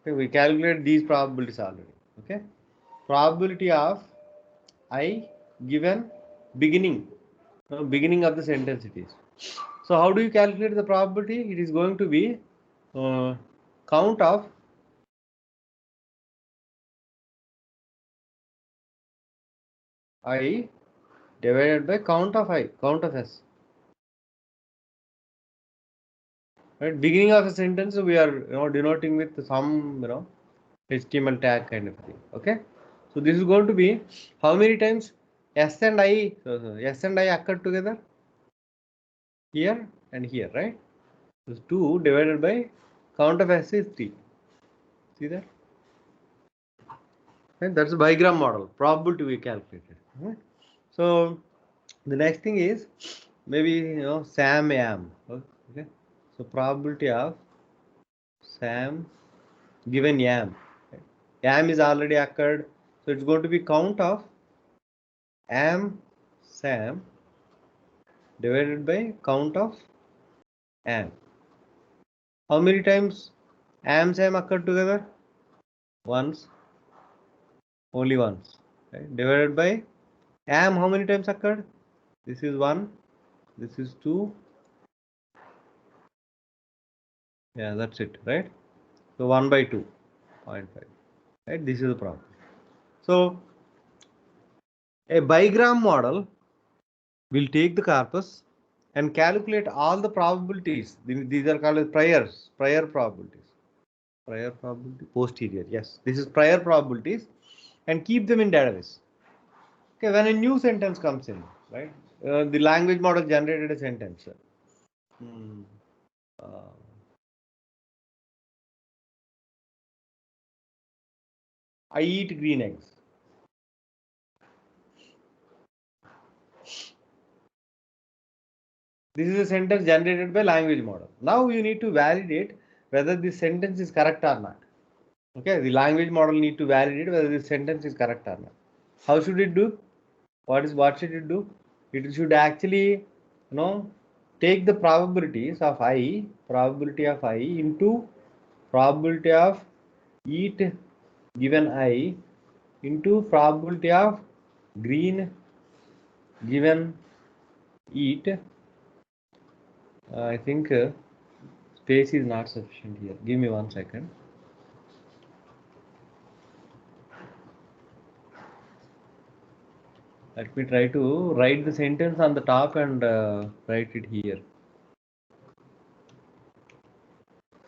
Okay, we calculated these probabilities already, okay? Probability of I given beginning, beginning of the sentence it is. So how do you calculate the probability? It is going to be count of I divided by count of I, count of S. Right? Beginning of a sentence we are denoting with some HTML tag kind of thing. Okay. So this is going to be how many times S and I, S and I occur together here and here, right? So 2 divided by count of S is 3. See that? And that's a bigram model. Probability we calculated. Right? So the next thing is maybe Sam Am. Okay. So probability of Sam given Yam. Right? Yam is already occurred. So it's going to be count of Am Sam divided by count of Am. How many times Am Sam occurred together? Once. Only once. Right? Divided by Am, how many times occurred? This is 1. This is 2. Yeah, that's it, right? So 1 by 2.5. Right? This is the problem. So a bigram model will take the corpus and calculate all the probabilities. These are called as prior probabilities. Prior probability, posterior. Yes, this is prior probabilities, and keep them in database. Okay, when a new sentence comes in, right? The language model generated a sentence. I eat green eggs. This is a sentence generated by language model. Now you need to validate whether this sentence is correct or not. Okay, the language model need to validate whether this sentence is correct or not. How should it do? What should it do? It should actually, take the probabilities of I, probability of I into probability of eat given I into probability of green given eat. I think space is not sufficient here. Give me 1 second. Let me try to write the sentence on the top and write it here.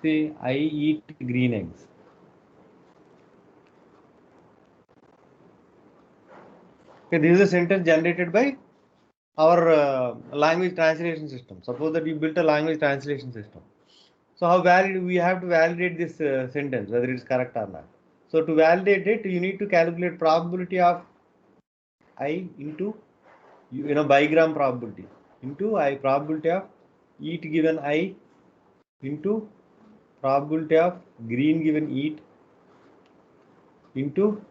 See, I eat green eggs. Okay, this is a sentence generated by our language translation system. Suppose that you built a language translation system. So how we have to validate this sentence, whether it is correct or not. So to validate it, you need to calculate probability of I into bigram probability into I probability of eat given I into probability of green given eat into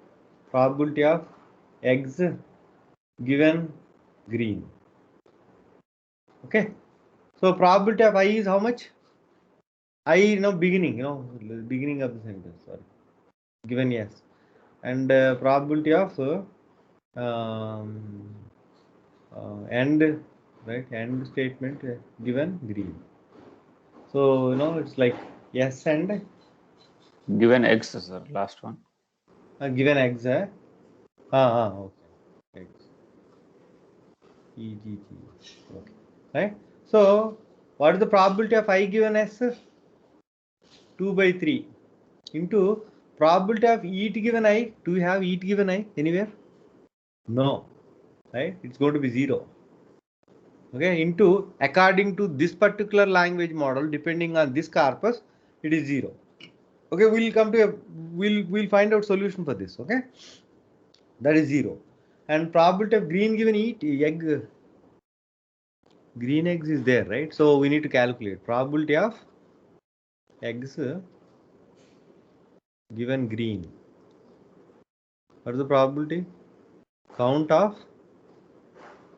probability of eggs given green. Okay. So probability of I is how much? I beginning, beginning of the sentence, sorry, given yes, and probability of end, right, end statement given green. So it's like yes and Given X, sir, last one. given eggs. Okay, eggs. EGG. Okay, right. So what is the probability of I given S? 2 by 3 into probability of eat given I. Do you have eat given I anywhere? No, right? It's going to be 0. Okay, into according to this particular language model, depending on this corpus, it is 0. Okay, we'll come to we'll find out solution for this. Okay, that is 0. And probability of green given green eggs is there, right? So we need to calculate probability of eggs given green. What is the probability? Count of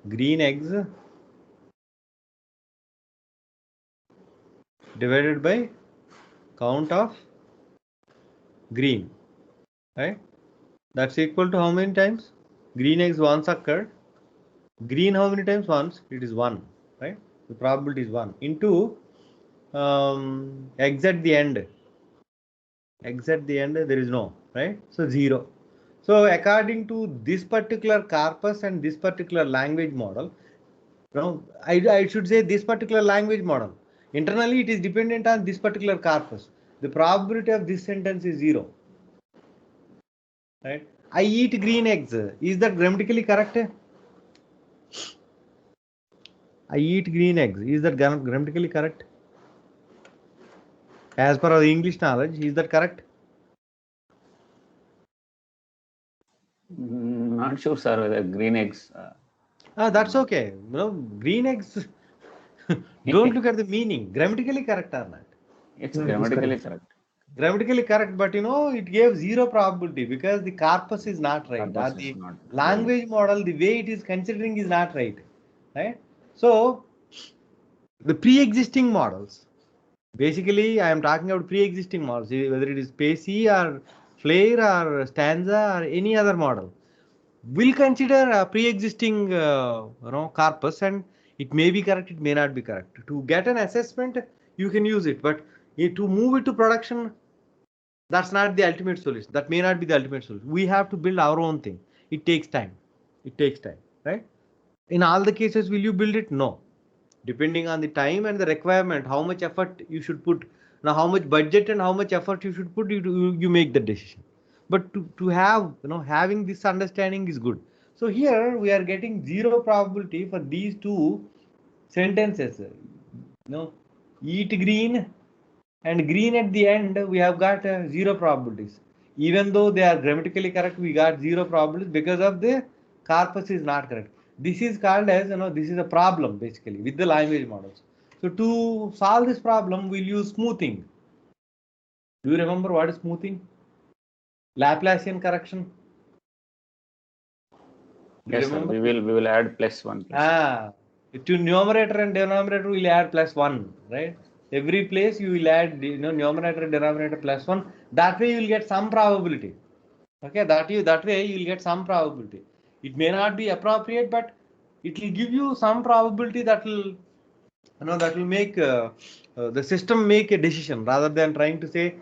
green eggs divided by count of green, right? That's equal to how many times? Green eggs once occurred. Green how many times? Once. It is 1, right? The probability is 1 into eggs at the end. Eggs at the end there is no, right? So 0. So according to this particular corpus and this particular language model, I should say this particular language model. Internally it is dependent on this particular corpus. The probability of this sentence is 0. Right? I eat green eggs. Is that grammatically correct? I eat green eggs. Is that grammatically correct? As per our English knowledge, is that correct? Not sure, sir, whether green eggs. That's okay. Green eggs. Don't look at the meaning. Grammatically correct or not? It's Yeah, it is grammatically correct. correct. Grammatically correct, but it gave 0 probability because the corpus is not right, or Corpus is the not language model, the way it is considering is not right. Right? So the pre-existing models. Basically, I am talking about pre-existing models, whether it is Pacey or Flair or Stanza or any other model. Will consider a pre-existing corpus, and it may be correct, it may not be correct. To get an assessment, you can use it, but to move it to production, that's not the ultimate solution. That may not be the ultimate solution. We have to build our own thing. It takes time. It takes time, right? In all the cases, will you build it? No. Depending on the time and the requirement, how much effort you should put. Now, how much budget and how much effort you should put, you make the decision. But to have, having this understanding is good. So here we are getting 0 probability for these two sentences. Eat green and green at the end, we have got 0 probabilities. Even though they are grammatically correct, we got 0 probabilities because of the corpus is not correct. This is called as, this is a problem basically with the language models. So to solve this problem, we'll use smoothing. Do you remember what is smoothing? Laplacian correction. Do you Yes, sir. remember? We will add +1. To numerator and denominator, we'll add +1, right? Every place you will add, numerator and denominator +1. That way you will get some probability. Okay, that way you will get some probability. It may not be appropriate, but it will give you some probability that will, that will make the system make a decision rather than trying to say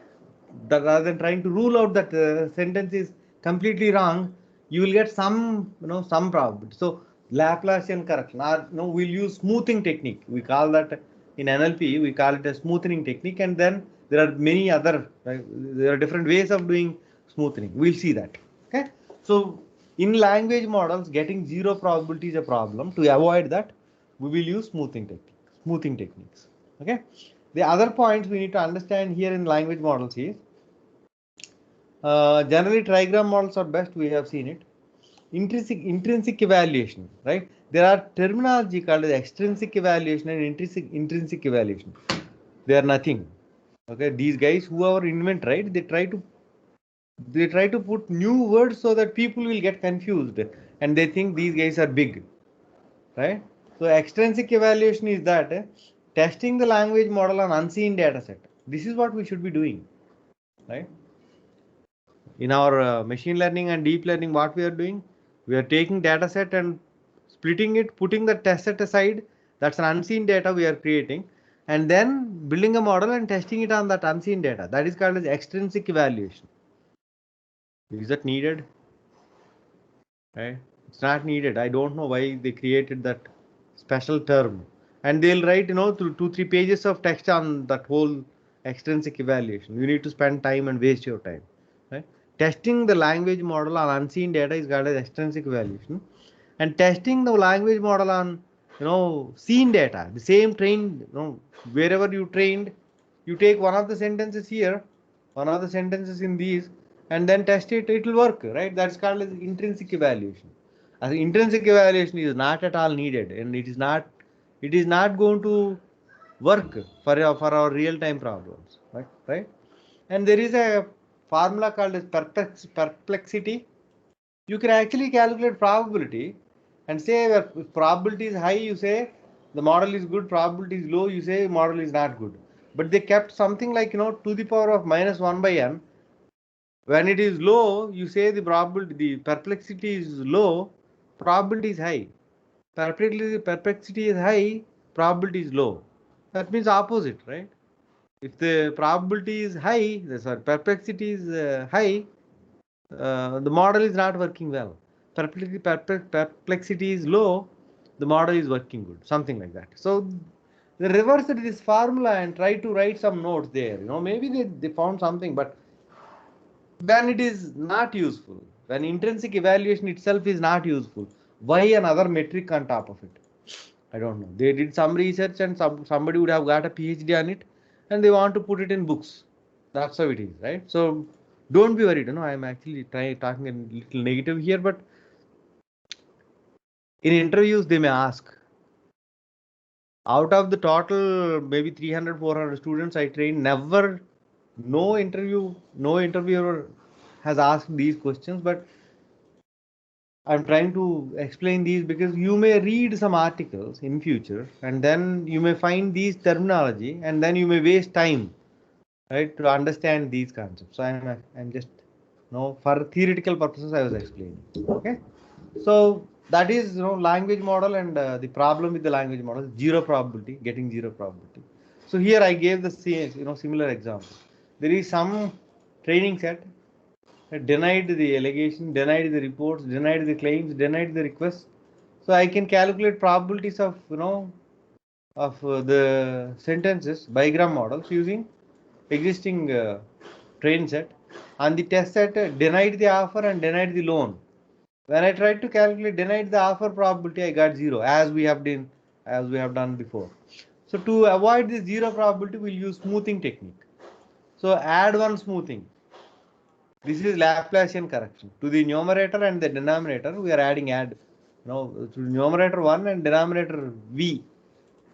that, rather than trying to rule out that sentence is completely wrong. You will get some, some probability. So Laplacian correction, or we'll use smoothing technique. We call that in NLP. We call it a smoothing technique, and then there are many other. There are different ways of doing smoothing. We'll see that. Okay. So in language models, getting 0 probability is a problem. To avoid that, we will use smoothing techniques. Okay. The other points we need to understand here in language models is generally trigram models are best. We have seen it. Intrinsic evaluation, right? There are terminology called as extrinsic evaluation and intrinsic evaluation. They are nothing. Okay, these guys whoever invent, right? They try to put new words so that people will get confused and they think these guys are big, right? So extrinsic evaluation is that testing the language model on unseen data set. This is what we should be doing, right? In our machine learning and deep learning, what we are doing, we are taking data set and splitting it, putting the test set aside. That's an unseen data we are creating, and then building a model and testing it on that unseen data. That is called as extrinsic evaluation. Is that needed? Right? It's not needed. I don't know why they created that special term. And they'll write, through 2-3 pages of text on that whole extrinsic evaluation. You need to spend time and waste your time. Right? Testing the language model on unseen data is called as extrinsic evaluation. And testing the language model on, seen data, the same trained, wherever you trained, You take one of the sentences here, one of the sentences in these, and then test it, it will work, right? That's called as intrinsic evaluation. As intrinsic evaluation is not at all needed, and it is not going to work for our real-time problems, right? And there is a formula called as perplexity. You can actually calculate probability and say where probability is high, you say the model is good, probability is low, you say model is not good. But they kept something like, to the power of minus 1 by n. When it is low, you say the probability, the perplexity is low, probability is high. Perplexity is high, probability is low. That means opposite, right? If the probability is high, perplexity is high, the model is not working well. Perplexity is low, the model is working good, something like that. So they reversed this formula and try to write some notes there. Maybe they found something, but when it is not useful, when intrinsic evaluation itself is not useful, why another metric on top of it? I don't know. They did some research and somebody would have got a PhD on it and they want to put it in books. That's how it is, right? So don't be worried. I'm actually talking a little negative here, but in interviews they may ask, out of the total maybe 300, 400 students I trained, no interviewer has asked these questions, but I'm trying to explain these because you may read some articles in future and then you may find these terminology and then you may waste time, right, to understand these concepts. So I'm just, for theoretical purposes I was explaining. Okay. So that is, language model, and the problem with the language model is getting zero probability. So here I gave the same, similar example. There is some training set, denied the allegation, denied the reports, denied the claims, denied the requests. So I can calculate probabilities of, the sentences by gram models using existing train set. On the test set, denied the offer and denied the loan. When I tried to calculate denied the offer probability, I got 0, as we have done before. So to avoid this zero probability, we'll use smoothing technique. So add one smoothing. This is Laplacian correction. To the numerator and the denominator, we are adding to the numerator 1 and denominator v.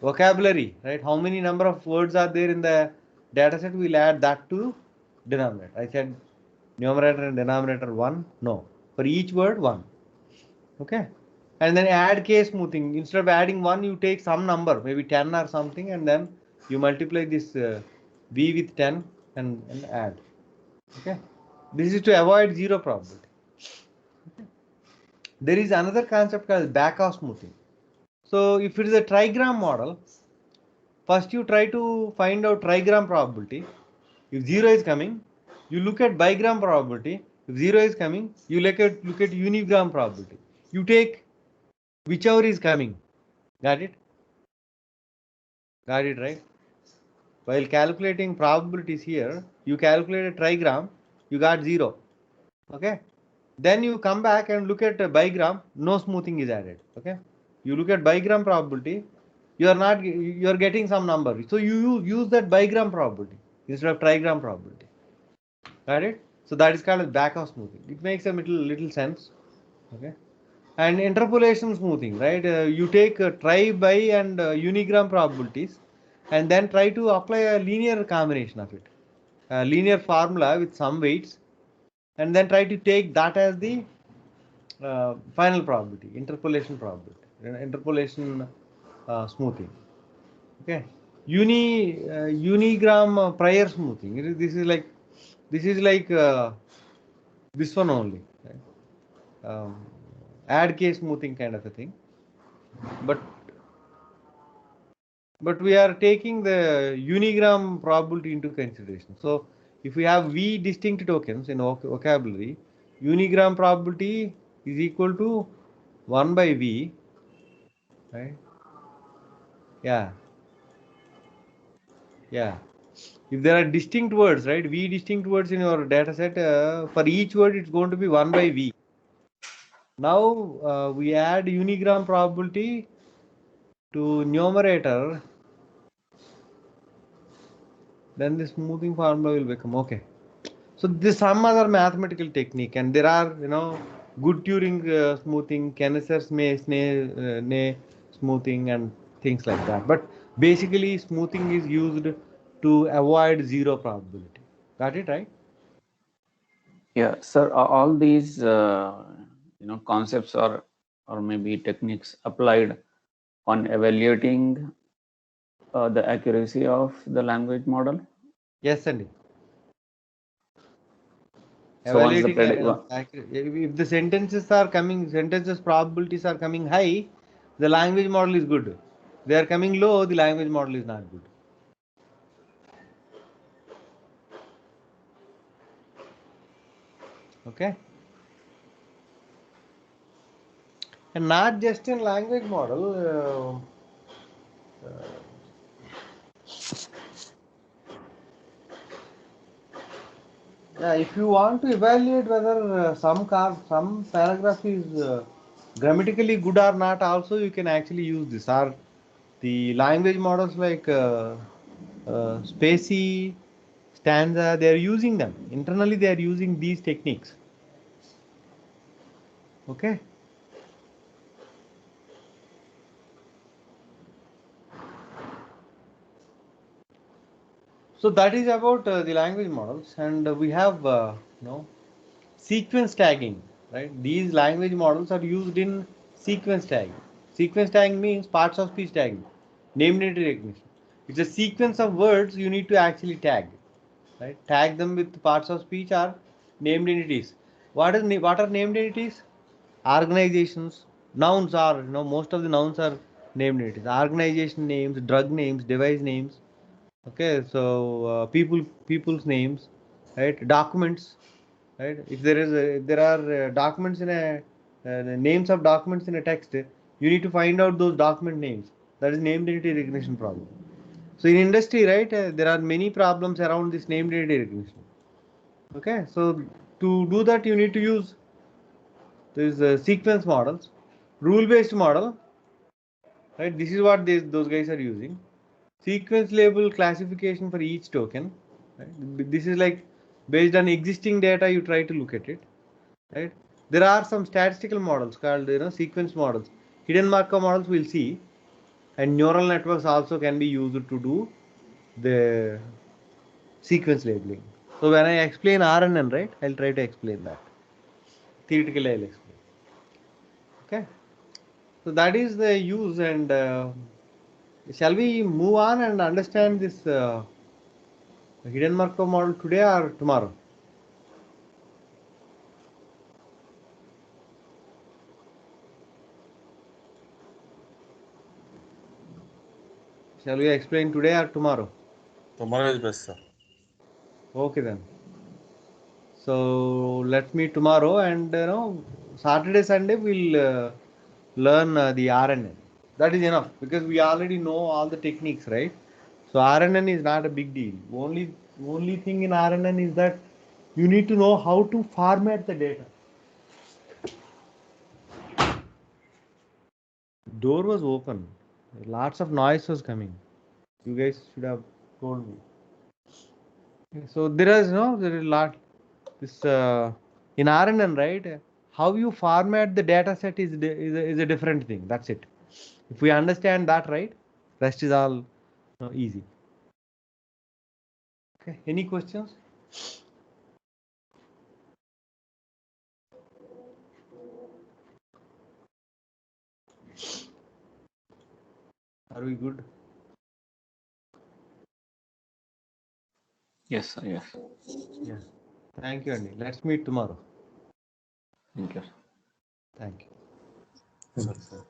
Vocabulary, right? How many number of words are there in the data set? We'll add that to denominator. I said numerator and denominator 1. No. For each word, 1. Okay. And then add case smoothing. Instead of adding 1, you take some number, maybe 10 or something, and then you multiply this v with 10 and add. Okay. This is to avoid zero probability. Okay. There is another concept called back-off smoothing. So if it is a trigram model, first you try to find out trigram probability. If 0 is coming, you look at bigram probability. If 0 is coming, you look at unigram probability. You take whichever is coming. Got it? Got it, right? While calculating probabilities here, you calculate a trigram, you got 0. Okay. Then you come back and look at a bigram, no smoothing is added. Okay. You look at bigram probability, you are getting some number. So you use that bigram probability instead of trigram probability. Got it? So that is called as back-off smoothing. It makes a little sense. Okay. And interpolation smoothing, right? You take tri, bi, and unigram probabilities, and then try to apply a linear combination of it, a linear formula with some weights, and then try to take that as the final probability, interpolation probability, interpolation smoothing. Okay. Unigram prior smoothing. This is like this one only. Right? Add case smoothing kind of a thing, but we are taking the unigram probability into consideration. So if we have v distinct tokens in vocabulary, unigram probability is equal to 1 by v, right? Yeah. If there are distinct words, right, v distinct words in your data set, for each word it's going to be 1 by v. Now we add unigram probability to numerator then the smoothing formula will become okay. So this some other mathematical technique, and there are good Turing smoothing, Kenneser's smoothing, and things like that. But basically, smoothing is used to avoid zero probability. Got it right? Yeah, sir. All these concepts or maybe techniques applied on evaluating the accuracy of the language model. Yes, Andy. So once the Evaluating if the sentences probabilities are coming high, the language model is good. They are coming low, the language model is not good. Okay. And not just in language model. Yeah, if you want to evaluate whether some paragraph is grammatically good or not, also you can actually use this. Or the language models like Spacey, Stanza, they are using them internally. They are using these techniques. Okay. So that is about the language models, and we have sequence tagging, right? These language models are used in sequence tagging. Sequence tagging means parts of speech tagging, name entity recognition. It's a sequence of words you need to actually tag, right? Tag them with parts of speech or named entities. What are named entities? Organizations, nouns are most of the nouns are named entities. Organization names, drug names, device names. Okay, so people's names, right? Documents, right? If there are documents in the names of documents in a text, you need to find out those document names. That is named entity recognition problem. So in industry, right, there are many problems around this named entity recognition. Okay, so to do that, you need to use these sequence models, rule based model, right? This is what those guys are using. Sequence label classification for each token, right? This is like based on existing data, you try to look at it, right? There are some statistical models called sequence models. Hidden Markov models we'll see, and neural networks also can be used to do the sequence labeling. So when I explain RNN, right, I'll try to explain that. Theoretically, I'll explain. Okay. So that is the use, and shall we move on and understand this hidden Markov model today or tomorrow? Shall we explain today or tomorrow? Tomorrow is best, sir. Okay then. So let's meet tomorrow, and Saturday, Sunday we'll learn the RNN. That is enough because we already know all the techniques, right? So RNN is not a big deal. Only thing in RNN is that you need to know how to format the data. Door was open. Lots of noise was coming. You guys should have told me. So there is a lot this in RNN, right? How you format the data set is a different thing. That's it. If we understand that, right, rest is all easy. Okay. Any questions? Are we good? Yes, sir. Yes. Yeah. Thank you, Andy. Let's meet tomorrow. Thank you. Thank you. Thank Sorry, you. sir.